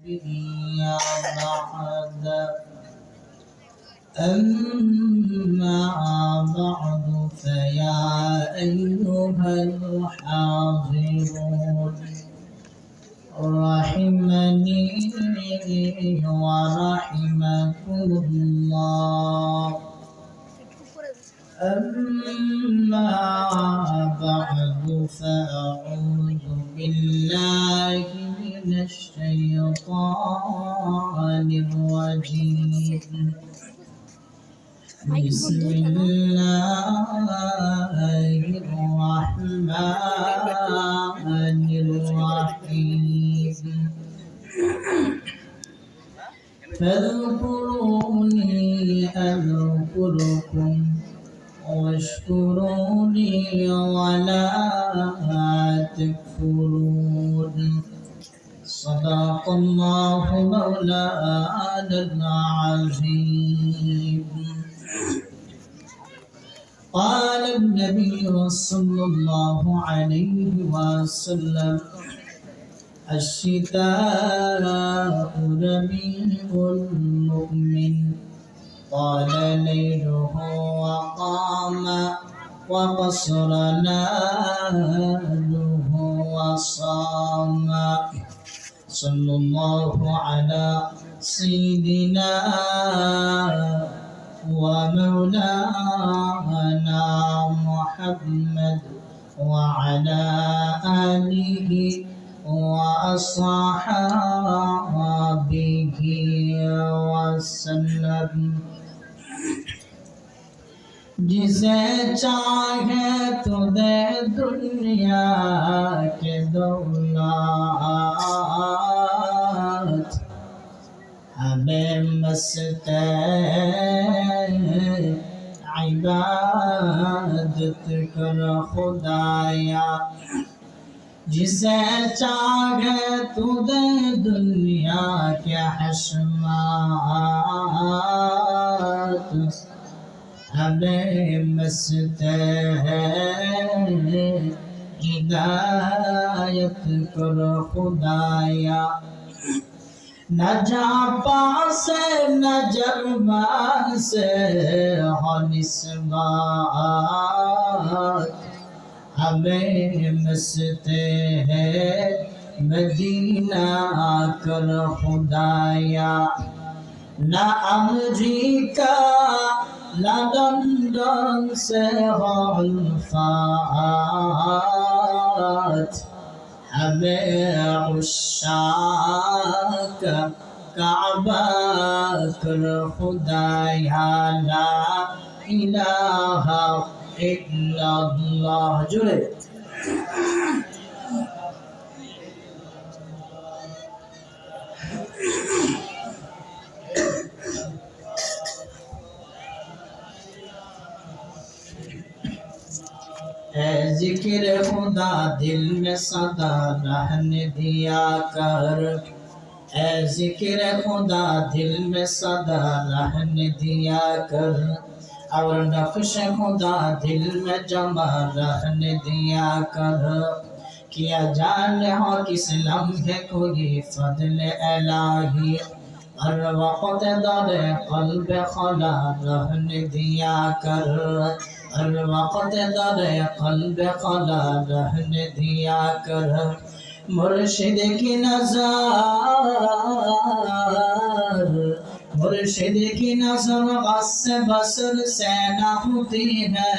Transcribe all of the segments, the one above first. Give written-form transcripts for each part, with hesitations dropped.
يا بعد أما بعد فيا أيها الحاضرون رحمني ورحمكم الله. أما بعد فأعوذ بالله من الشيطان الرجيم. بسم الله الرحمن الرحيم. فاذكروني أذكركم واشكروا لي ولا تكفرون. صدق الله مولانا العظيم. قال النبي صلى الله عليه وسلم الشتاء ربيع المؤمن طال ليله وقام وقصر نهاره وصام. صلى الله على سيدنا ومولانا محمد وعلى آله وأصحابه وسلم. जिसे चाहे तो दे दुनिया के दौलत हमें मस्त इबादत कर खुदाया. जिसे चाहे तू दे दुनिया के हशमात हमें मस्त हिदायत करो खुदाया. न जा पास न जरमान से हो निस्बात हमें मस्त मदीना कर खुदाया. न अमरीका न लंदन से हो अल्फात हमें उशाक काबा कर खुदाया. ला इलाहा इल्लल्लाह. जुड़े जिक्र खुदा दिल में सदा रहने दिया कर. जिक्र खुदा दिल में सदा रहने दिया कर. और नक्श खुदा दिल में जमा रहने दिया कर. किया जाने हो किस लम्हे कोई फضل इलाही हर वक्त दरे क़ल्ब खला रहने दिया कर. हर वक्त दरे क़ल्ब खला रहने दिया कर. मुर्शिद की नज़र मुर्शिद की नज़र गस्से बसर से न होती है.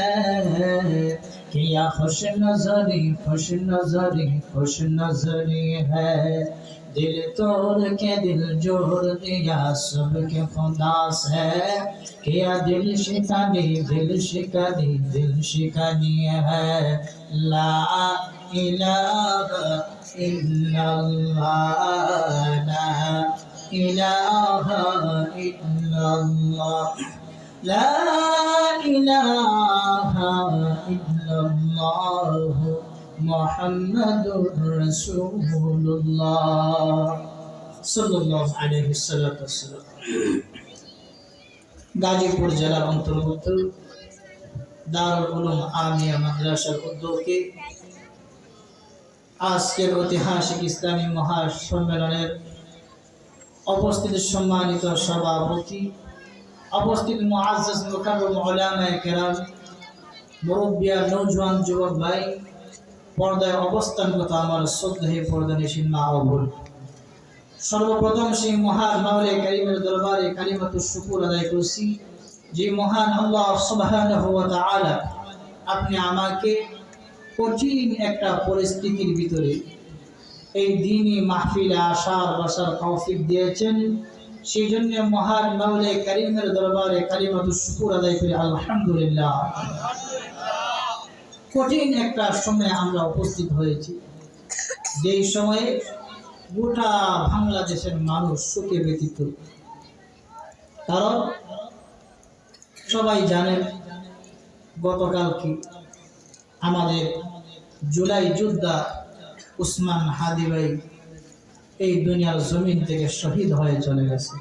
किया खुश नजरी है. दिल तोड़ के दिल जोड़ दिया सबके खुदा से. किया दिल शिकनी है. ला इलाहा इल्लल्लाह ला इलाहा इल्लल्लाह ला इलाहा इल्लल्लाह मुहम्मदुर रसूलुल्लाह सल्लल्लाहु अलैहि वसल्लम. गाजीपुर জেলার অন্তর্গত দারুল উলুম আমিয়া মাদ্রাসার উদ্যোগে আজকের ঐতিহাসিক ইসলামী মহাসম্মেলনের উপস্থিত সম্মানিত সভাপতি, উপস্থিত মুআজ্জাজ মুকাররম উলামায়ে কেরাম, মুরব্বিয়া নওজোয়ান যুবক ভাই, পর্দায় অবস্থানরত আমার শ্রদ্ধেয় পর্দানিশীন মা ও বোন, সর্বপ্রথম সেই মহান মাওলা কারীমের দরবারে কালিমাতুশ শুকর আদায় করছি যে মহান আল্লাহ সুবহানাহু ওয়া তাআলা আপনি আমাকে কঠিন একটা পরিস্থিতির ভিতরে এই দ্বীনি মাহফিলে আসার বসার তৌফিক দিয়েছেন। সেই জন্য মহান মাওলা কারীমের দরবারে কালিমাতুশ শুকর আদায় করি আলহামদুলিল্লাহ। কঠিন একটা সময়ে আমরা উপস্থিত হয়েছি, যেই সময়ে গোটা বাংলাদেশের মানুষ শোকে ব্যথিত। কারণ সবাই জানেন গতকাল কি আমাদের জুলাই যোদ্ধা উসমান হাদি ভাই এই দুনিয়ার জমিন থেকে শহীদ হয়ে চলে গেছে।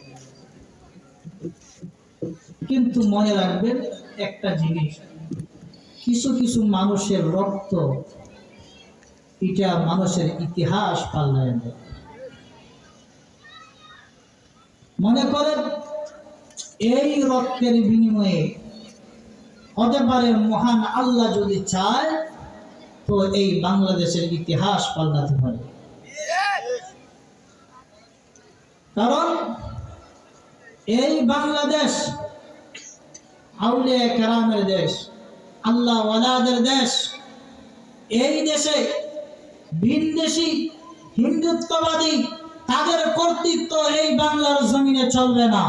কিন্তু মনে রাখবেন একটা জিনিস, কিছু কিছু মানুষের রক্ত এটা মানুষের ইতিহাস পাল্টায় দেয়। মনে করেন এই রক্তের বিনিময়ে হতে পারে মহান আল্লাহ যদি চায় তো এই বাংলাদেশের ইতিহাস পাল্টাতে পারে। কারণ এই বাংলাদেশ আউলিয়া কেরামের দেশ, আল্লাহ ওয়ালাদের দেশ। এই দেশে ভিনদেশী হিন্দুত্ববাদী তাদের কর্তৃত্ব এই বাংলার জমিনে চলবে না।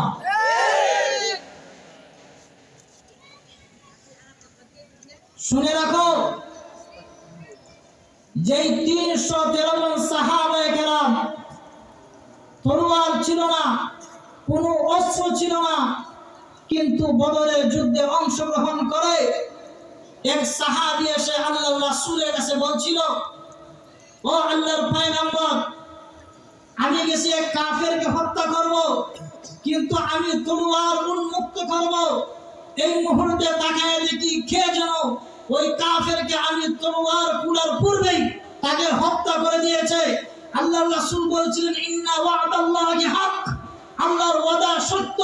শুনে রাখো, যেই 313 জন সাহাবায়ে কেরাম, তরোয়ার ছিল না, কোনো অস্ত্র ছিল না, কিন্তু বদরের যুদ্ধে অংশগ্রহণ করে এক সাহাবী এসে আল্লাহর রাসূলের কাছে বলছিল, ও আল্লাহর পয়গম্বর, আমি গেছি এক কাফেরকে হত্যা করব, কিন্তু আমি তলোয়ার উন্মুক্ত করব। এই মুহূর্তে তাকায় দেখি কে যেন ওই কাফেরকে আমি তলোয়ার কুলার পূর্বেই তাকে হত্যা করে দিয়েছে। আল্লাহর রাসূল বলছিলেন, ইন্না ওয়াদাল্লাহি হক, আল্লাহর ওয়াদা সত্য।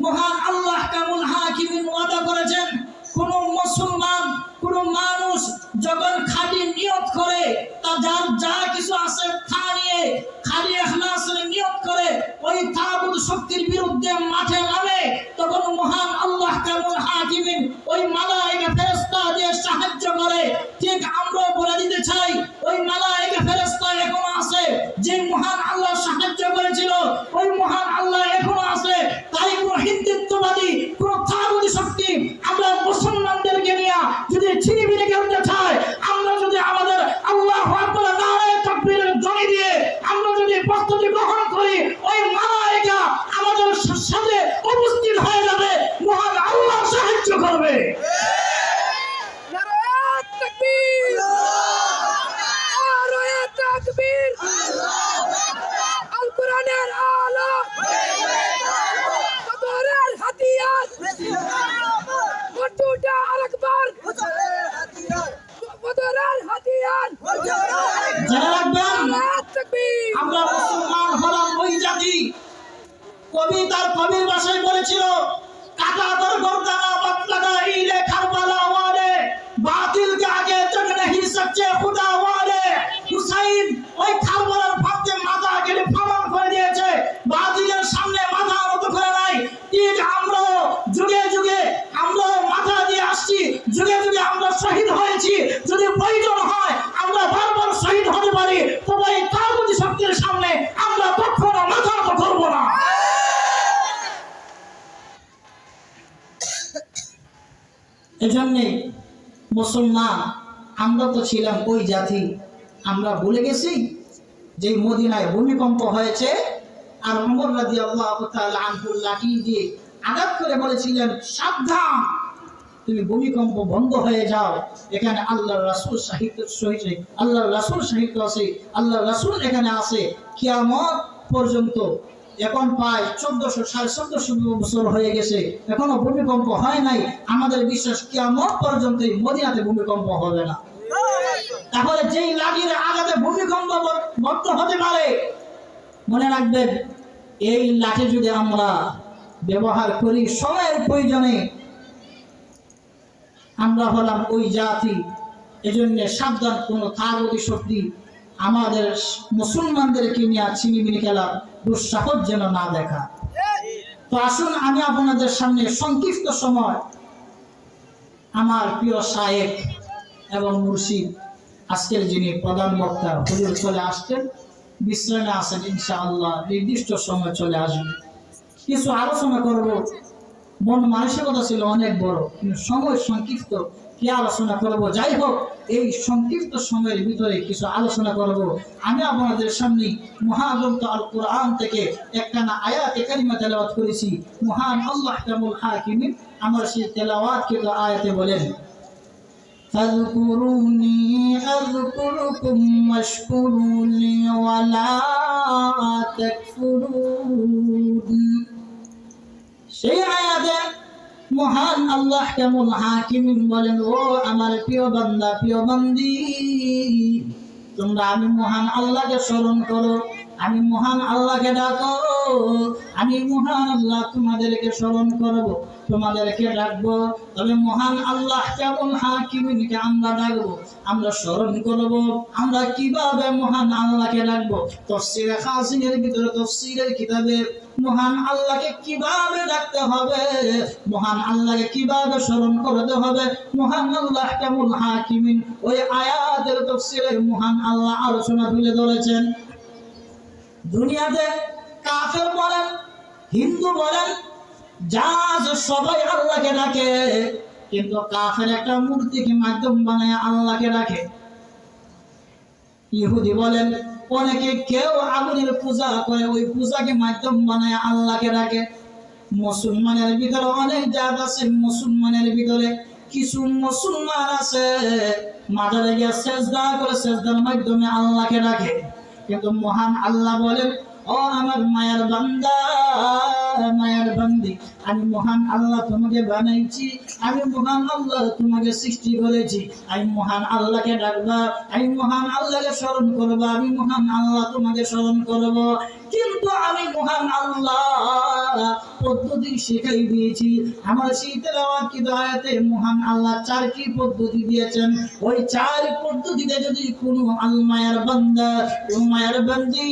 মহান আল্লাহ কামুল হাকিমিন ওয়াদা করেছেন, কোন মুসলমান কোন মানুষ যখন খাঁটি নিয়ত করে, তা যার যা কিছু আছে তা নিয়ে খালি ইখলাসের নিয়ত করে ওই তাগুত শক্তির বিরুদ্ধে মাঠে নামে, তখন মহান আল্লাহ কামুল হাকিমিন ওই মালায়েকা ফেরেশতা দিয়ে সাহায্য করে। ঠিক আমরা বলে দিতে চাই, ওই মালায়েকা ফেরেশতা এখনো আছে, যে মহান আল্লাহ সাহায্য করেছিল ওই মহান আল্লাহ এখনো আছে। তাই কোন হিন্দুত্ববাদী কোন তাগুত শক্তি আমরা মুসলমানদেরকে নিয়ে যদি ছিনিমিনি খেলতে চায়, আমরা যদি আমাদের আল্লাহু আকবার নারায়ে তাকবীরের ধ্বনি দিয়ে আমরা যদি প্রস্তুতি গ্রহণ করি, ওই মালায়েকা আমাদের সাথে উপস্থিত হয়ে যাবে, মহান আল্লাহ সাহায্য করবে। নারায়ে তাকবীর, নারায়ে তাকবীর, আল কোরআনের আলো, বদরের হাতিয়ার, মর্তুজা আল আকবার, বদরের হাতিয়ার। যারা রাখবেন, নারায়ে তাকবীর। আমরা মুসলমান হলাম ওই জাতি, কবি তার কবির ভাষায় বলেছিল, কাটা দর গর্দানা বাতলাগা ইলে কারবালা ওয়ালে, বাতিল কে আগে তক नहीं সচ্চে খুদা ওয়ালে। হুসাইন ওই কারবালার ফাঁদে মাথা কেটে প্রমাণ করে দিয়েছে, বাতিলের সামনে মাথা নত করে নাই। ঠিক আমরা যুগে যুগে আমরা মাথা দিয়ে আসছি, যুগে যুগে আমরা শহীদ হয়েছি। যদি প্রয়োজন হয় আমরা বারবার শহীদ হতে পারি, তবে এই তাগুত শক্তির সামনে আমরা কখনো মাথা নত করব না। এজন্যে মুসলমান আমরা তো ছিলাম ওই জাতি, আমরা ভুলে গেছি যে মদিনায় ভূমিকম্প হয়েছে আর ওমর রাদিয়াল্লাহু তাআলা আনহু লাঠি দিয়ে আঘাত করে বলেছিলেন, সাবধান, তুমি ভূমিকম্প বন্ধ হয়ে যাও, এখানে আল্লাহর রাসূল শহীদ হয়েছে, আল্লাহর রাসূল শহীদ আছে, আল্লাহর রাসূল এখানে আছে। কিয়ামত পর্যন্ত এখন প্রায় 1400-1450 বছর হয়ে গেছে, এখনো ভূমিকম্প হয় নাই। আমাদের বিশ্বাস কিয়ামত পর্যন্ত এই মদিনাতে ভূমিকম্প হবে না। তাহলে যেই লাঠির আঘাতে ভূমিকম্প বন্ধ হতে পারে, মনে রাখবেন এই লাঠি যদি আমরা ব্যবহার করি সময়ের প্রয়োজনে, আমরা হলাম ওই জাতি। এজন্য সাবধান, কোনো কাগজি শক্তি আমাদের মুসলমানদেরকে নিয়ে ছিনিমিনি খেলা দুঃসাহস যেন না দেখা। তো আসুন আমি আপনাদের সামনে সংক্ষিপ্ত সময় আমার প্রিয় শায়েখ এবং মুর্শিদ, আজকের যিনি প্রধান বক্তা হুজুর চলে আসছেন, বিশ্রামে আসেন, ইনশাআল্লাহ নির্দিষ্ট সময় চলে আসবে। কিছু আলোচনা করব, মন মানসিকতা ছিল অনেক বড়, কিন্তু সময় সংক্ষিপ্ত, কি আলোচনা করব। যাই হোক, এই সংক্ষিপ্ত সময়ের ভিতরে কিছু আলোচনা করব। আমি আপনাদের সামনে মহাগ্রন্থ আল কোরআন থেকে একখানা আয়াতে কারিমা তেলাওয়াত করেছি। মহান আল্লাহ কামুল হাকিমিন আমার সেই তেলাওয়াত কিন্তু আয়াতে বলেন, ফাযকুরুনি আযকুরুকুম ওয়াশকুরুনি ওয়ালা তাকফুরুন। সেই আয়াতে মহান আল্লাহ কামুল হাকিমিন বলেন, ও আমার প্রিয় বান্দা, প্রিয় বান্দি, তোমরা আমি মহান আল্লাহকে স্মরণ করো, আমি মহান আল্লাহকে ডাকো, আমি মহান আল্লাহ তোমাদেরকে স্মরণ করব, তোমাদেরকে ডাকবো। তবে মহান আল্লাহ কামুল হাকিমিনকে আমরা ডাকবো, আমরা স্মরণ করব। আমরা কিভাবে মহান আল্লাহকে ডাকবো? তাফসীরে খাসিনের ভিতরে, তাফসীরের কিতাবে মহান আল্লাহকে কিভাবে ডাকতে হবে, মহান আল্লাহকে কিভাবে স্মরণ করতে হবে, মহান আল্লাহ কামুল হাকিমিন ওই আয়াতের তাফসীরে মহান আল্লাহ আলোচনা তুলে ধরেছেন। দুনিয়াতে কাফের বলেন, হিন্দু বলেন, যা সবাই আল্লাহকে ডাকে, কিন্তু কাফের একটা মূর্তিকে মাধ্যম বানায় আল্লাহকে ডাকে। ইহুদি বলেন, অনেকে কেউ আগুনের পূজা করে, ওই পূজাকে মাধ্যম বানায় আল্লাহকে ডাকে। মুসলমানের ভিতরে অনেক জাত আছে, মুসলমানের ভিতরে কিছু মুসলমান আছে মাজারে গিয়ে সেজদা করে, সেজদার মাধ্যমে আল্লাহকে ডাকে। কিন্তু মহান আল্লাহ বলেন, ও আমার মায়ের বান্দা, মায়ের বান্দি, আমি মহান আল্লাহ তোমাকে বানাইছি, আমি মহান আল্লাহ তোমাকে সৃষ্টি করেছি, আমি মহান আল্লাহকে ডাকবা, আমি মহান আল্লাহকে স্মরণ করবা, আমি মহান আল্লাহ তোমাকে স্মরণ করব। কিন্তু আমি মহান আল্লাহ পদ্ধতি শিখাই দিয়েছি। আমার সেই তেলাওয়াত কি আয়াতে মহান আল্লাহ 4টি পদ্ধতি দিয়েছেন। ওই 4 পদ্ধতিতে যদি কোনো মায়ের বান্দা, ও মায়ের বান্দি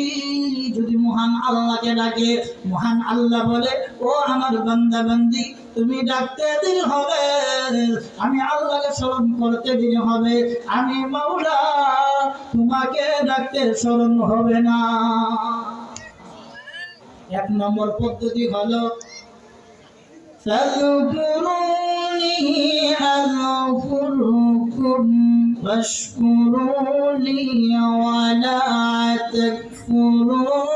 যদি মহান আল্লাহকে ডাকে, মহান আল্লাহ বলে, ও আমার বান্দা বান্দি, তুমি ডাকতে দেরি হবে, আমি আল্লাহকে স্মরণ করতে দেরি হবে, আমি মাওলা তোমাকে ডাকতে স্মরণ হবে না। 1 নম্বর পদ্ধতি হলো, ফাযকুরুনি আযকুরুকুম ওয়াশকুরুনি ওয়ালা তাকফুরুন।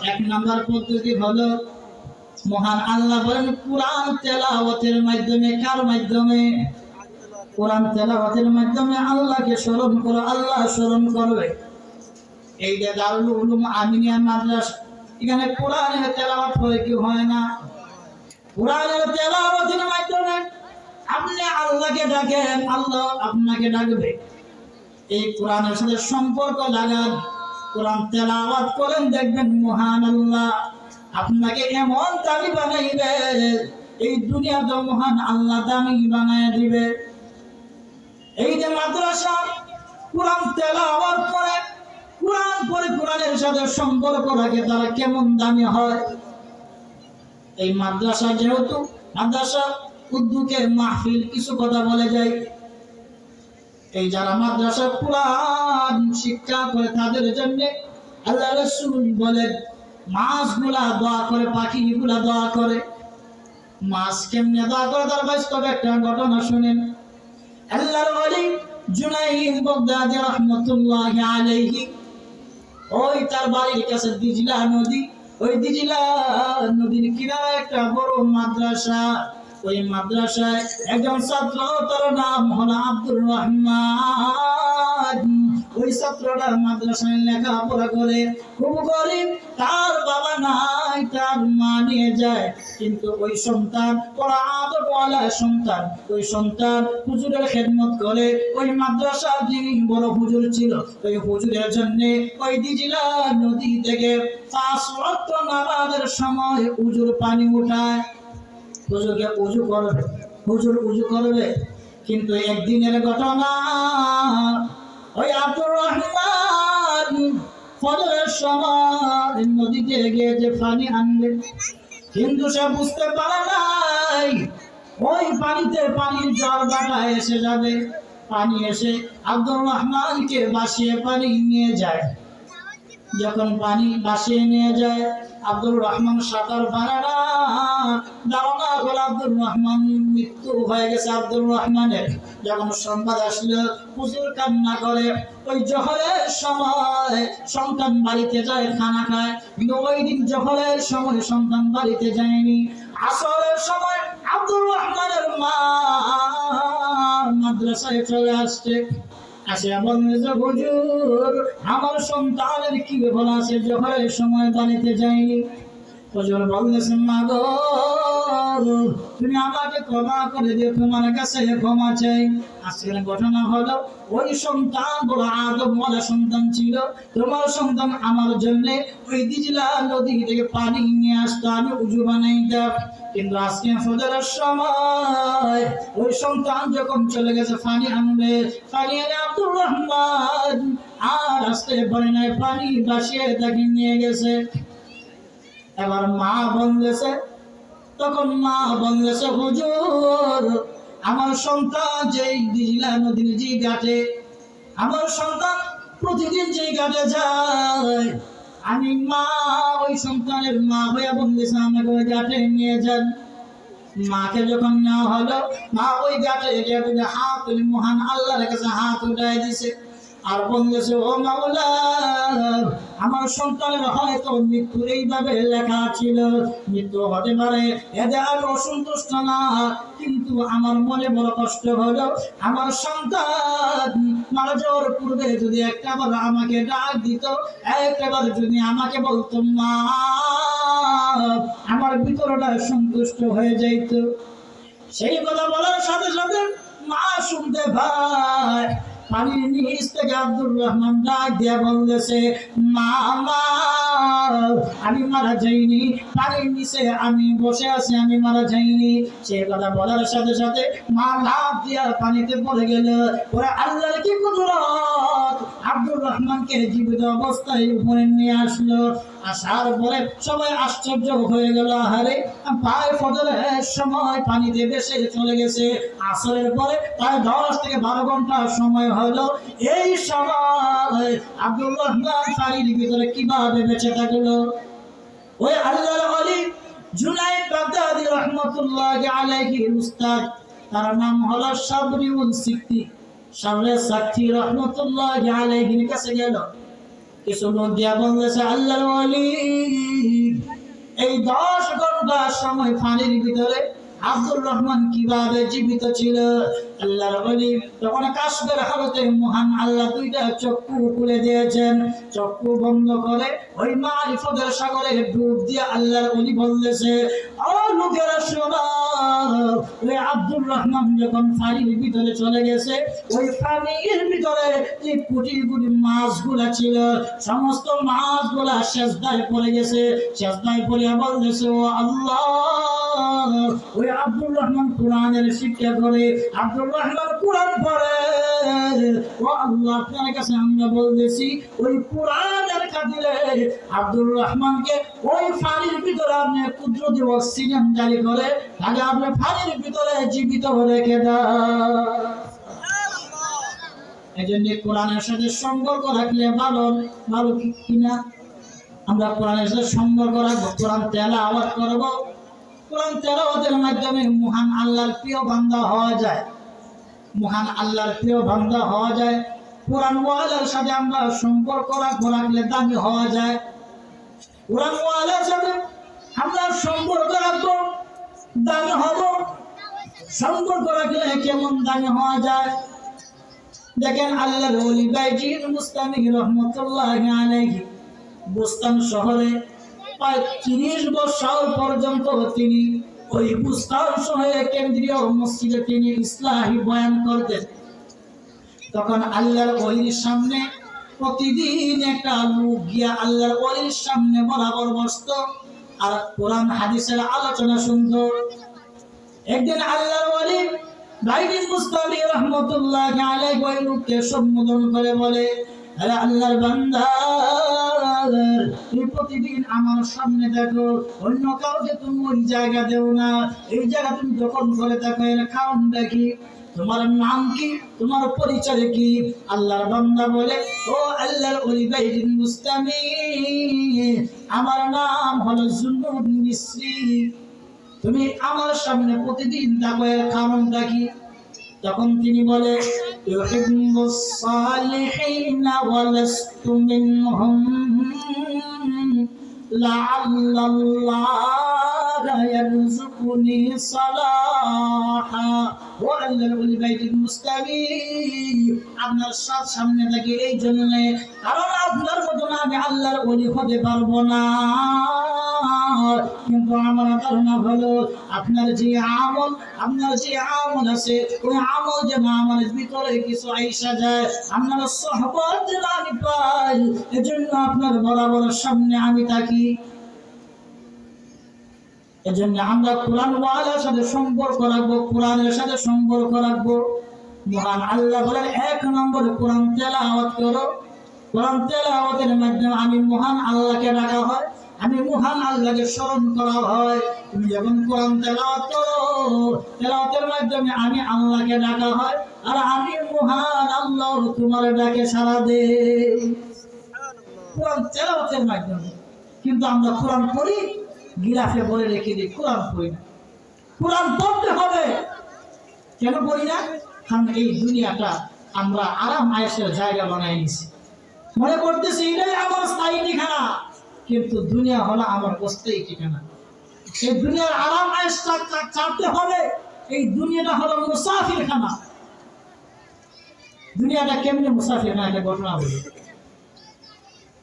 1 নম্বর পদ্ধতি হলো, মহান আল্লাহ বলেন কোরআন তেলাওয়াতের মাধ্যমে, কার মাধ্যমে? কোরআন তেলাওয়াতের মাধ্যমে আল্লাহকে স্মরণ করো, আল্লাহ স্মরণ করবে। এই যে দারুল উলুম আমিনিয়া মাদ্রাসা, এখানে কোরআনের তেলাওয়াত হয় কি হয় না? কোরআনের তেলাওয়াতের মাধ্যমে আপনি আল্লাহকে ডাকেন, আল্লাহ আপনাকে ডাকবে। এই কোরআনের সাথে সম্পর্ক লাগান, কোরআন তেলাওয়াত করেন, দেখবেন মহান আল্লাহ আপনাকে এমন দামি বানাইবে, এই দুনিয়াতে মহান আল্লাহ দামি বানায় দিবে। এই যে মাদ্রাসা কোরআন তেলাওয়াত করে, কোরআন পড়ে, কোরআনের সাথে সম্পর্ক রাখে, তারা কেমন দামি হয়। এই মাদ্রাসা যেহেতু মাদ্রাসা উর্দুকে মাহফিল, কিছু কথা বলে যায়। এই যারা মাদ্রাসা কোরআন শিক্ষা করে তাদের জন্য আল্লাহ রাসূল বলেন, মাছগুলা দোয়া করে, পাখিগুলা দোয়া করে। মাছ কেমনে দোয়া করে তার বাস্তব একটা ঘটনা শুনেন। আল্লাহর ওলি জুনাইদ বাগদাদী রাহমাতুল্লাহি আলাইহি, ওই তার বাড়ির কাছে দিজলা নদী, ওই দিজলা নদীর কিনারে একটা বড় মাদ্রাসা। ওই মাদ্রাসায় একজন ছাত্র, তার নাম হলো আব্দুর রহমান। ওই ছাত্রটা মাদ্রাসায় লেখাপড়া করে, খুব গরিব, তার বাবা নাই, তার মা নিয়ে যায়। কিন্তু ওই সন্তান ওরা আদরওয়ালা সন্তান, ওই সন্তান হুজুরের খেদমত করে। ওই মাদ্রাসার যিনি বড় হুজুর ছিল, ওই হুজুরের জন্য ওই দিজিলা নদী থেকে 5 ওয়াক্ত নামাজের সময় হুজুর পানি উঠায়। হুজুরকে উজু করবে, হুজুর উজু করবে। কিন্তু একদিনের ঘটনা, ওই আব্দুর রহমান ফজরের সময় নদীতে গিয়ে যে পানি আনবে, কিন্তু সে বুঝতে পারে নাই ওই পানিতে পানির জল বাটা এসে যাবে। পানি এসে আব্দুর রহমানকে ভাসিয়ে পানি নিয়ে যায়। যখন পানি ভাসিয়ে নিয়ে যায়, আব্দুর রহমান সাঁতার পারে না, ধারণা করে আব্দুর রহমান মৃত্যু হয়ে গেছে আব্দুর রহমানের। যখন সংবাদ আসলো, হুজুর কান্না করে। ওই জহরের সময় সন্তান বাড়িতে যায় খানা খায়, কিন্তু ওই দিন জহরের সময় সন্তান বাড়িতে যায়নি। আসরের সময় আব্দুর রহমানের মা মাদ্রাসায় চলে আসছে। আসিয়া বললেন যে হুজুর, আমার সন্তানের কি ব্যাপার আছে, জহরের সময় বাড়িতে যায়নি। হুজুর বললেন, মা গো, তুমি আমাকে ক্ষমা করে দিও, তোমার কাছে ক্ষমা চাই। আজকের ঘটনা হলো, ওই সন্তান বড় আদবওয়ালা সন্তান ছিল। তোমার সন্তান আমার জন্য ওই দিজলা নদী থেকে পানি নিয়ে আসতো, আমি উজু বানাইতাম। কিন্তু আজকে ফজরের সময় ওই সন্তান যখন চলে গেছে পানি আনবে, পানি এনে আব্দুর রহমান আর আসতে পারে নাই, পানি ভাসিয়ে তাকে নিয়ে গেছে। এবার মা বললেছে, তখন মা বললেছে, হুজুর, আমার সন্তান যেই দিজলা নদীর যে ঘাটে, আমার সন্তান প্রতিদিন যেই ঘাটে যায়, আমি মা ওই সন্তানের মা হইয়া বলতেছে আমাকে ওই ঘাটে নিয়ে যান। মাকে যখন নেওয়া হলো, মা ওই ঘাটে গিয়ে হাত তুলে মহান আল্লাহর কাছে হাত উঠাই দিছে আর বলতেছে, ও মাওলা, আমার সন্তানের হয়তো মৃত্যু এইভাবে লেখা ছিল, মৃত্যু হতে পারে, এতে আমি অসন্তুষ্ট না, কিন্তু আমার মনে বড় কষ্ট হলো, আমার সন্তান মারা যাওয়ার পূর্বে যদি একটাবার আমাকে ডাক দিত, একটাবার যদি আমাকে বলতো মা, আমার ভিতরটা সন্তুষ্ট হয়ে যাইত। সেই কথা বলার সাথে সাথে মা শুনতে পায় পানির নিচ থেকে আব্দুর রহমান ডাক দিয়া বলতেছে, মা, আমি মারা যাইনি, পানির নিচে আমি বসে আছি, আমি মারা যাইনি। সেই কথা বলার সাথে সাথে মা লাফ দিয়া পানিতে পড়ে গেল। ওরা আল্লাহর কি কুদরত, আব্দুর রহমানকে জীবিত অবস্থায় উপরে নিয়ে আসলো। আসার পরে সবাই আশ্চর্য হয়ে গেল, আহারে, প্রায় ফজরের সময় পানিতে ভেসে চলে গেছে। আসরের পরে প্রায় 10 থেকে 12 ঘন্টা সময় হলো। এই সময় আব্দুর রহমান পানির ভিতরে কিভাবে বেঁচে থাকলো? ওই আল্লাহর ওলি জুনাইদ বাগদাদি রাহমাতুল্লাহি আলাইহির উস্তাদ, তার নাম হলো সাবরিউল সিকতি, সাবরে সাকতি রাহমাতুল্লাহি আলাইহির কাছে গেল। কিছু লোক দিয়া বলতেছে, আল্লাহর ওলি, এই 10 ঘন্টা সময় পানির ভিতরে আব্দুর রহমান কিভাবে জীবিত ছিল? আল্লাহর ওলি তখন কাশফের হালতে মহান আল্লাহ 2টা চক্ষু খুলে দিয়েছেন। চক্ষু বন্ধ করে ওই মারিফতের সাগরে ডুব দিয়ে আল্লাহর ওলি বলতেছে, ও লোকেরা শোনো, ওই আব্দুর রহমান যখন পানির ভিতরে চলে গেছে, ওই পানির ভিতরে যে কোটি কোটি মাছগুলা ছিল, সমস্ত মাছগুলা সেজদায় পড়ে গেছে। সেজদায় পড়ে বলতেছে, ও আল্লাহ, ওই আব্দুর রহমান কোরআনের শিক্ষা করে, আব্দুর রহমান কোরআন পড়ে, ও আল্লাহ, আপনার কাছে আমরা বলতেছি, ওই কোরআনের খাতিরে আব্দুর রহমানকে ওই পানির ভিতরে আপনি কুদরতি অক্সিজেন জারি করে তাহলে আপনি পানির ভিতরে জীবিত রেখে দেন। এই জন্য কোরআনের সাথে সম্পর্ক রাখলে ভালো, ভালো কিনা? আমরা কোরআনের সাথে সম্পর্ক রাখবো, কোরআন তেলাওয়াত করবো। কোরআন তেলাওয়াতের মাধ্যমে মহান আল্লাহর প্রিয় বান্দা হওয়া যায়, মহান আল্লাহর প্রিয় বান্দা হওয়া যায়। কোরআন ওয়ালার সাথে আমরা সম্পর্ক রাখলে দামি হওয়া যায়। কোরআন ওয়ালার সাথে আমরা সম্পর্ক রাখবো, দামি হব। সম্পর্ক রাখলে কেমন দামি হওয়া যায়? দেখেন আল্লাহর ওলি বাইজিদ বুস্তামি রহমাতুল্লাহি আলাইহি বুস্তান শহরে প্রায় 30 বছর পর্যন্ত তিনি ওই বুস্তান শহরে কেন্দ্রীয় মসজিদে তিনি ইসলাহি বয়ান করতেন। তখন আল্লাহর ওলির সামনে প্রতিদিন একটা লোক গিয়া আল্লাহর ওলির সামনে বরাবর বসতো আর কোরআন হাদিসের আলোচনা শুনতো। একদিন আল্লাহর ওলি বাইজিদ বুস্তামি রহমাতুল্লাহি আলাইহি ওই লোককে সম্বোধন করে বলে, আরে আল্লাহর বান্দা, তুমি প্রতিদিন আমার সামনে দেখো, অন্য কাউকে তুমি ওই জায়গা দেও না, এই জায়গা তুমি দখল করে দেখো, এর কারণ দেখি, তোমার নাম কি, তোমার পরিচয় কি? আল্লাহর বান্দা বলে, ও আল্লাহর ওলি বাইজিদ বুস্তামি, আমার নাম হলো জুন্নুদ মিসরি, তুমি আমার সামনে প্রতিদিন দেখো, এর কারণটা কি? তখন তিনি বলে, ইউহিব্বুস সালিহিনা ওয়া লাস্তু মিনহুম লাআল্লাল্লাহা ইয়ারযুকুনি সালাহা। ও আল্লাহর ওলি বাইজিদ বুস্তামি, আপনার সামনে থাকি এই জন্য কারণ আপনার মতন আমি আল্লাহর ওলি হতে পারবো না, কিন্তু আমার ধারণা হলো আপনার যে আমল আছে ওই আমল যেন আমার ভিতরে কিছু আইসা যায়, আপনার সহবত যেন আমি পাই, এজন্য আপনার বরাবর সামনে আমি থাকি। এজন্য আমরা কোরআন ওয়ালার সাথে সম্পর্ক রাখবো, কোরআনের সাথে সম্পর্ক রাখবো। মহান আল্লাহ বলেন, 1 নম্বরে কোরআন তেলাওয়াত করো। কোরআন তেলাওয়াতের মাধ্যমে আমি মহান আল্লাহকে ডাকা হয়, আমি মহান আল্লাহকে স্মরণ করা হয়। তুমি যখন কোরআন তেলাওয়াত করো, তেলাওয়াতের মাধ্যমে আমি আল্লাহকে ডাকা হয়, আর আমি মহান আল্লাহ তোমার ডাকে সাড়া দেই কোরআন তেলাওয়াতের মাধ্যমে। কিন্তু আমরা কোরআন পড়ি, গিলাফে বলে রেখে দিই, কোরআন পড়ি না। কোরআন পড়তে হবে। কেন পড়ি না? কারণ এই দুনিয়াটা আমরা আরাম আয়েশের জায়গা বানাই নিছি, মনে করতেছি এটাই আমার স্থায়ী ঠিকানা, কিন্তু দুনিয়া হলো আমার অস্থায়ী ঠিকানা। এই দুনিয়ার আরাম আয়েশ চাইতে হবে। এই দুনিয়াটা হলো মুসাফিরখানা। দুনিয়াটা কেমনে মুসাফিরখানা, একটা ঘটনা বলি।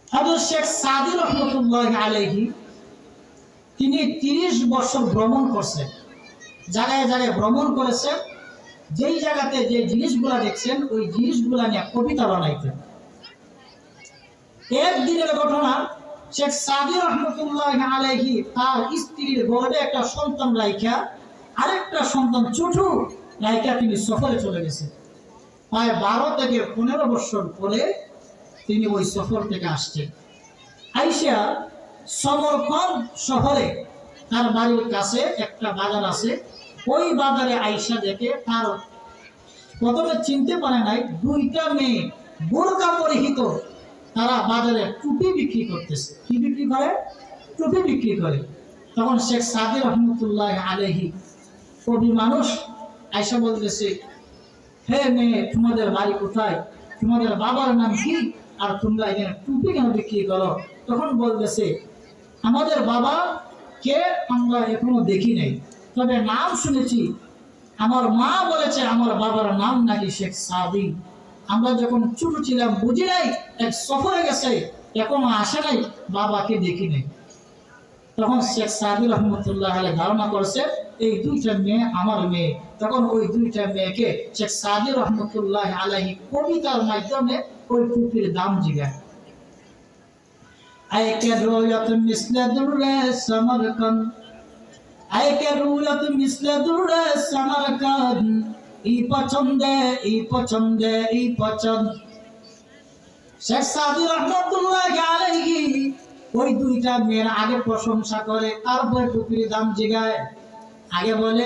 হযরত শেখ সাদি রহমাতুল্লাহি আলাইহি তিনি 30 বছর ভ্রমণ করছেন, জায়গায় জায়গায় ভ্রমণ করেছেন। যেই জায়গাতে যে জিনিসগুলা দেখছেন ওই জিনিসগুলা নিয়ে কবিতা বানাইতেন। একদিনের ঘটনা, শেখ সাদি রহমাতুল্লাহি আলাইহি তার স্ত্রীর গর্ভে একটা সন্তান রাইখা, আরেকটা সন্তান ছোট রাইখা তিনি সফরে চলে গেছেন। প্রায় 12 থেকে 15 বছর পরে তিনি ওই সফর থেকে আসছেন। আইসা সমরকন্দ শহরে তার বাড়ির কাছে একটা বাজার আছে, ওই বাজারে আইসা দেখে তার প্রথমে চিনতে পারে নাই 2টা মেয়ে বোরকা পরিহিত, তারা বাজারে টুপি বিক্রি করতেছে। কি বিক্রি করে? টুপি বিক্রি করে। তখন শেখ সাদি রহমতুল্লাহ আলাইহি কবি মানুষ আইসা বলতেছে, হে মেয়ে, তোমাদের বাড়ি কোথায়, তোমাদের বাবার নাম কি, আর তোমরা এখানে টুপি কেন বিক্রি করো? তখন বলতেছে, আমাদের বাবা কে আমরা এখনো দেখি নাই, তবে নাম শুনেছি। আমার মা বলেছে আমার বাবার নাম নাকি শেখ সাদি। আমরা যখন ছোট ছিলাম বুঝি নাই, এক সফরে গেছে, এখনো আসে নাই, বাবাকে দেখি নাই। তখন শেখ সাদি রহমতুল্লাহ আলাইহি ধারণা করছে এই 2টা মেয়ে আমার মেয়ে। তখন ওই 2টা মেয়েকে শেখ সাদি রহমতুল্লাহ আলাইহি কবিতার মাধ্যমে ওই টুপির দাম জিজ্ঞাসা। আইকে রোয়াত মিসলে দুরে সমরকন, আইকে রোয়াত মিসলে দুরে সমরকন, ই পছন্দে ই পছন্দে ই পছন্দ। শেখ সাদি রহমতুল্লাহ আলাইহি ওই 2টা মেয়ের আগে প্রশংসা করে, তারপরে টুপির দাম জিগায়। আগে বলে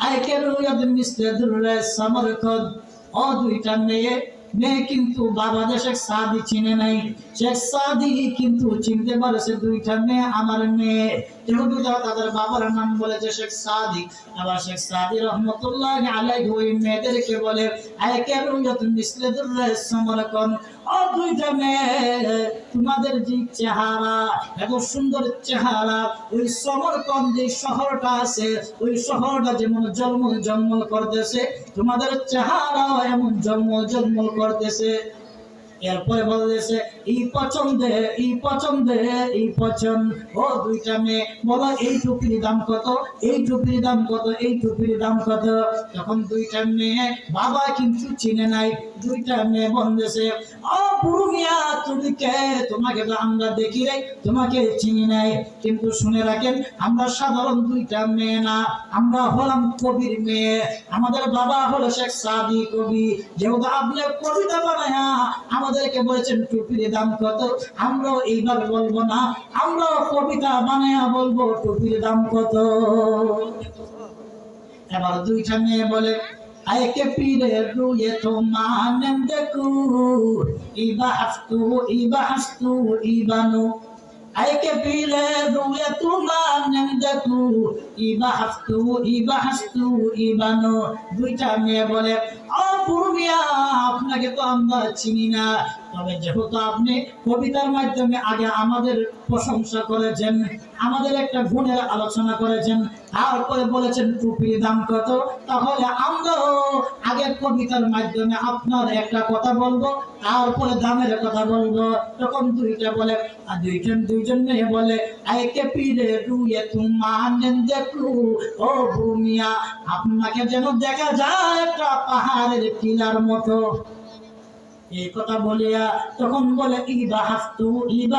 আইকে রোয়াত মিসলে দুরে সমরকন, ও 2টা মেয়ে কিন্তু বাবা শেখ সাদি চিনে নাই। শেখ সাদি কিন্তু চিনতে পারছে 2টা মেয়ে আমার মেয়ে, যেহেতু তাদের বাবার নাম বলেছে শেখ সাদি। আবার শেখ সাদি রহমতুল্লাহ আলাইহি ওই মেয়েদেরকে বলে, আইকে রুয়াত মিসলে দুররে সমরকন, ও 2টা মেয়ে, তুমি তোমাদের যে চেহারা, এত সুন্দর চেহারা, ওই সমরকন্দ যে শহরটা আছে, ওই শহরটা যেমন জলমল জলমল করতেছে, তোমাদের চেহারাও এমন জলমল জলমল করতেছে। এরপরে বলতেছে এই পছন্দে এই পছন্দে এই পছন্দ। ও দুইটা মেয়ে বলো এই টুপির দাম কত, এই টুপির দাম কত, এই টুপির দাম কত। তখন দুইটা মেয়ে বাবা কিন্তু চিনে নাই। দুইটা মেয়ে বলতেছে ও বুড়ো মিয়া তুমি কে, তোমাকে তো আমরা দেখি রে, তোমাকে চিনি নাই। কিন্তু শুনে রাখেন আমরা সাধারণ দুইটা মেয়ে না, আমরা হলাম কবির মেয়ে। আমাদের বাবা হলো শেখ সাদি কবি। যেহেতু আপনি কবিতা বানায়া আমাদেরকে বলেছেন টুপির দাম কত, আমরাও এইভাবে বলবো না, আমরাও কবিতা বানায়া বলবো টুপির দাম কত। এবার দুইটা মেয়ে বলে আয়কে পীরে রুয়ে তো মানেন দেখু, ইবা হাস্তু ইবানু। আয়কে পীরে রুয়ে তো মানেন দেখু, ইবা হাস্তু ইবানু। দুইটা মেয়ে বলে ও বুড়ো মিয়া আপনাকে তো আমরা চিনি না, তবে যেহেতু আপনি কবিতার মাধ্যমে আগে আমাদের প্রশংসা করেছেন, আমাদের একটা গুণের আলোচনা করেছেন, তারপরে বলেছেন টুপির দাম কত, তাহলে আমরাও আগে কবিতার মাধ্যমে আপনার একটা কথা বলবো, তারপরে দামের কথা বলবো। তখন দুইটা বলে আর দুইজন মেয়ে বলে আইকে পীরে রুয়ে তুমানেন দেখু, ও ভূমিয়া আপনাকে যেন দেখা যায় একটা পাহাড়ের টিলার মতো। এই কথা বলিয়া তখন বলে ইবা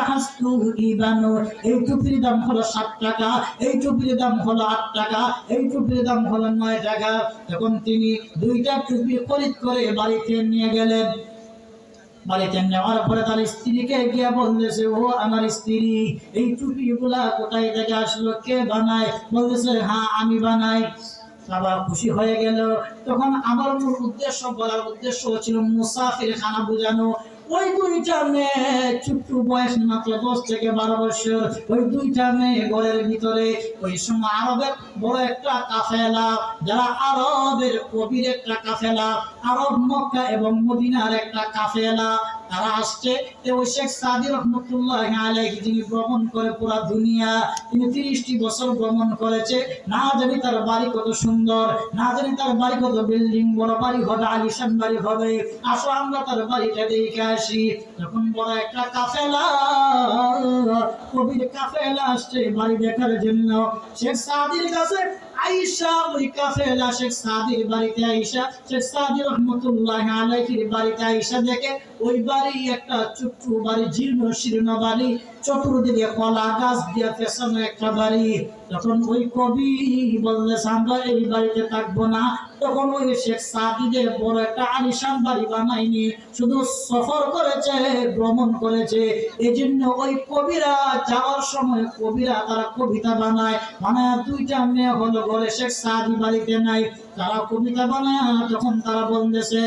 হাস্তু ইবানু। এই টুপির দাম হলো 7 টাকা, এই টুপির দাম হলো 8 টাকা, এই টুপির দাম হলো 9 টাকা। তখন তিনি দুইটা টুপি খরিদ করে বাড়িতে নিয়ে গেলেন। বাড়িতে নেওয়ার পরে তার স্ত্রীকে গিয়ে বলতেছে ও আমার স্ত্রী এই টুপিগুলা কোথায় থেকে আসলো, কে বানায়? বলতেছে হ্যাঁ আমি বানাই। বাবা খুশি হয়ে গেল। তখন আমার মূল উদ্দেশ্য বলার উদ্দেশ্য ছিল মুসাফির খানা বোঝানো। ওই দুইটা মেয়ে ছোট্ট বয়স মাত্র 10 থেকে 12 বছর, ওই দুইটা মেয়ে ঘরের ভিতরে। ওই সময় আরবের বড় একটা কাফেলা, যারা আরবের কবির একটা কাফেলা, আরব মক্কা এবং মদিনার একটা কাফেলা, তারা আসছে। ওই শেখ সাদি রহমতুল্লাহ আলাইহি যিনি ভ্রমণ করে পুরা দুনিয়া, তিনি 30টি বছর ভ্রমণ করেছে। না জানি তার বাড়ি কত সুন্দর, না জানি তার বাড়ি কত বিল্ডিং, বড় বাড়ি হবে, আলিশান বাড়ি হবে। আসো আমরা তার বাড়িটা দেখে আসি। তখন বড় একটা কাফেলা, কবির কাফেলা আসছে বাড়ি দেখার জন্য শেখ সাদির কাছে। আয়েশা ওই কাফেলা শেখ সাদির বাড়িতে আয়েশা, শেখ সাদি রহমতুল্লাহ আলাইহির বাড়িতে আয়েশা দেখে ওই বাড়ি একটা ছোট্ট বাড়ি, জীর্ণ শীর্ণ বাড়ি, চতুর্দিকে কলা গাছ দিয়ে পেছানো একটা বাড়ি। তখন ওই কবি বললে আমরা এই বাড়িতে থাকবো না। তখন ওই শেখ সাদিদের বড় একটা আলিশান বাড়ি বানায়নি, শুধু সফর করেছে, ভ্রমণ করেছে। এই জন্য ওই কবিরা যাওয়ার সময় কবিরা তারা কবিতা বানায়। দুইটা মেয়ে হলো ঘরে, শেখ সাদি বাড়িতে নাই, তারা কবিতা বানায়। তখন তারা বলতেছে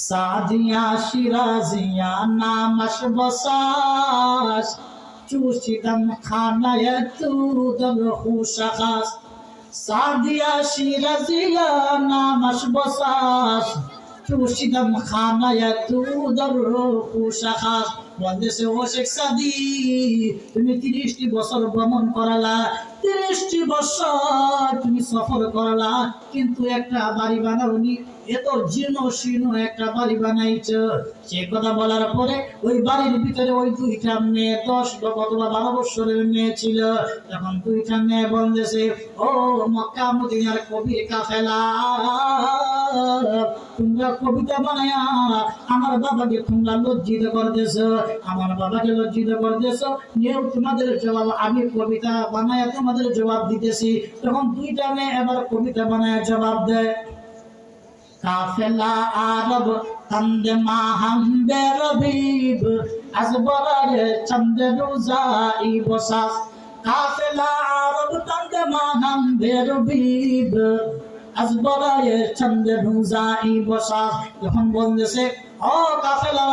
সাদিয়া শিরাজিয়া নামাশ বসাস, চুষিদাম খানায় তুদল খুশাখাস। সাদিয়া শিরাজিয়া নামাশ বসাস, চুষিদাম খানায় তুদল খুশাখাস। বলতেছে ও শেখ সাদি তুমি 30টি বছর ভ্রমণ করালা, 30টি বছর তুমি সফর করলা, কিন্তু একটা বাড়ি বানাওনি, এত জীর্ণ শীর্ণ একটা বাড়ি বানাইছো। সে কথা বলার পরে ওই বাড়ির ভিতরে ওই দুইটা মেয়ে 10 অথবা 12 বছরের মেয়ে ছিল। তখন দুইটা মেয়ে বলতেছে ও মক্কা মদিনার কবির কাফেলা, তোমরা কবিতা বানায়া আমার বাবাকে তোমরা লজ্জিত করতেছো, আমার বাবাকে লজ্জিত করতেছো। নিয়েও তোমাদের জবাব আমি কবিতা বানায়া তোমাদের জবাব দিতেছি। তখন দুইটা মেয়ে এবার কবিতা বানায়া জবাব দেয় কাফেলা আরব তন্দে মাহাম বেরবিব আজবরায়ে চন্দে রোজাই বসাস। কাফেলা আরব তন্দে মাহাম বেরবিব আজবরায়ে চন্দে রোজাই বসাস। যখন বলতেছে ও কাফেলা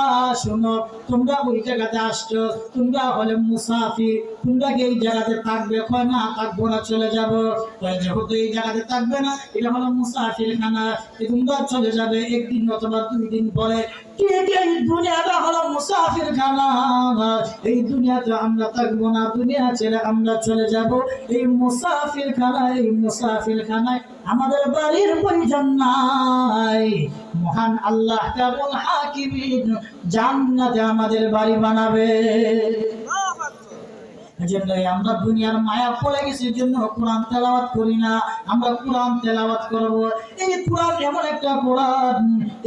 শোনো, তোমরা ওই জায়গাতে আসছো, তোমরা হলে মুসাফির, তোমরা কি এই জায়গাতে থাকবে? কয় না থাকবো না, চলে যাবো। যেহেতু এই জায়গাতে থাকবে না, এটা হলো মুসাফির খানা, তোমরা চলে যাবে 1 দিন অথবা 2 দিন পরে। ঠিক এই দুনিয়াটা হলো মুসাফির খানা। এই দুনিয়াতে আমরা থাকবো না, দুনিয়া ছেড়ে আমরা চলে যাব। এই মুসাফির খানায় আমাদের বাড়ির প্রয়োজন নাই। মহান আল্লাহ কাবুল হাকিমিন জান্নাতে আমাদের বাড়ি বানাবে। এজন্য আমরা দুনিয়ার মায়া পড়ে গেছি, জন্য কোরআন তেলাওয়াত করি না। আমরা কোরআন তেলাওয়াত করব। এই কোরআন এমন একটা কোরআন,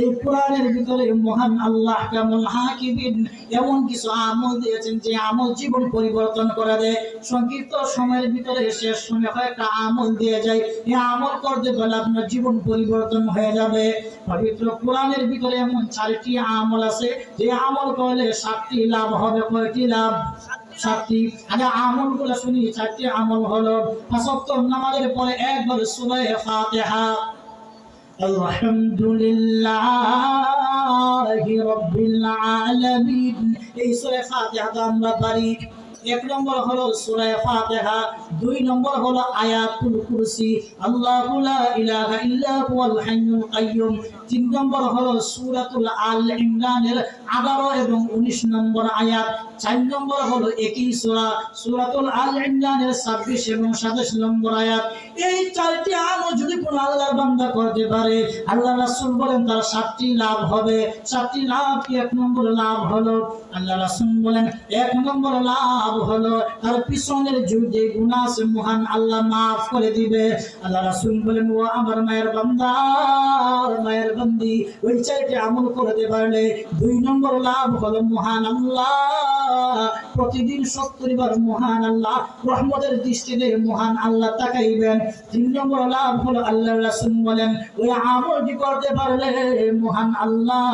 এই কোরআনের ভিতরে মহান আল্লাহ কামুল হাকিমিন এমন কিছু আমল দিয়েছেন যে আমল জীবন পরিবর্তন করে দেয়। সংক্ষিপ্ত সময়ের ভিতরে শেষ সময় একটা আমল দিয়ে যায়, এই আমল করতে পারলে আপনার জীবন পরিবর্তন হয়ে যাবে। পবিত্র কোরআনের ভিতরে এমন 4টি আমল আছে যে আমল করলে 7টি লাভ হবে। কয়টি লাভ? 7টি। আগে আমল গুলো শুনি। 4টি আমল হলো 5 ওয়াক্ত নামাজের পরে একবার সূরা ফাতিহা আলহামদুলিল্লাহি রাব্বিল আলামিন, এই সূরা ফাতিহা আমরা পারি। 1 নম্বর হলো সূরা ফাতিহা, 2 নম্বর হলো আয়াতুল কুরসি আল্লাহু লা ইলাহা ইল্লা হুয়াল হাইয়ুল কাইয়্যুম, 3 নম্বর হলো সূরাতুল আল ইমরানের 18 এবং 19 নম্বর আয়াত, 4 নম্বর হলো একই সূরাতুল আল ইমরানের 26 এবং 27 নম্বর আয়াত। এই 4টি আমল যদি কোন আল্লাহর বান্দা করতে পারে, আল্লাহ রাসূল বলেন তার 7টি লাভ হবে। 7টি লাভ কি? 1 নম্বর লাভ হলো আল্লাহ রাসূল বলেন 1 নম্বর লাভ হলো তার পিছনের যে গুনাহ আছে মহান আল্লাহ মাফ করে দিবে। আল্লাহ রাসূল বলেন ও আমার মায়ের বান্দা, মায়ের বান্দি, ওই 4টি আমল করতে পারলে 2 নম্বর লাভ হলো মহান আল্লাহ প্রতিদিন 70 বার মহান আল্লাহ রহমতের দৃষ্টিতে মহান আল্লাহ তাকাইবেন। 3 নম্বর লাভ হলো আল্লাহ রাসূল বলেন ওই আমলটি করতে পারলে মহান আল্লাহ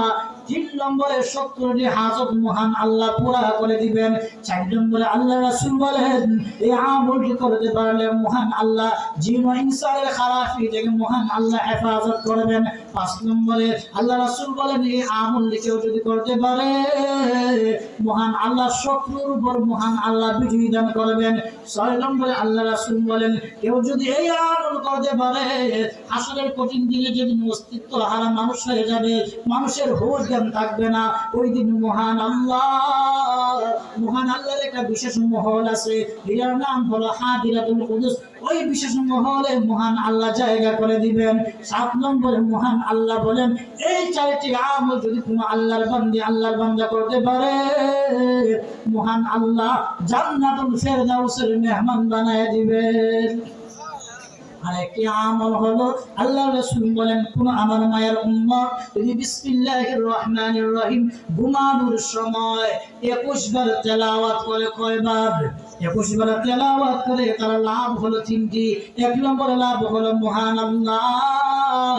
3 নম্বরে 70টি হাজত মহান আল্লাহ পুরা করে দিবেন। 4 নম্বরে আল্লাহ রাসূল বলেন এই আমলটি করতে পারলে মহান আল্লাহ জিন ও ইনসানের খারাপি থেকে মহান আল্লাহ হেফাজত করবেন। 5 নম্বরে আল্লাহ রাসূল বলেন এই আমলটি কেউ যদি করতে পারে মহান আল্লাহ শত্রুর উপর মহান আল্লাহ বিজয় দান করবেন। 6 নম্বরে আল্লাহ রাসূল বলেন কেউ যদি এই আমল করতে পারে হাসরের কঠিন দিনে যেদিন অস্তিত্ব হারা মানুষ হয়ে যাবে, মানুষের হুঁশ জ্ঞান থাকবে না, ওই দিন মহান আল্লাহর একটা বিশেষ মহল আছে, এর নাম হলো হাদিরাতুল কুদুস। ওই বিশেষ মহলে মহান আল্লাহ জায়গা করে দিবেন। 7 নম্বরে মহান আল্লাহ বলেন এই 4টি আমল যদি কোনো আল্লাহর বান্দা করতে পারে মহান আল্লাহ জান্নাতুল ফেরদাউসের মেহমান বানায় দিবেন। আরেকটি আমল হলো আল্লাহ রাসূল বলেন কোন আমার মায়ের উম্মত যদি বিসমিল্লাহির রহমানির রহিম ঘুমানোর সময় 21 বার তেলাওয়াত করে, কয়বার? 21 বার তেলাওয়াত করে তার লাভ হলো 3টি। 1 নম্বর লাভ হলো মহান আল্লাহ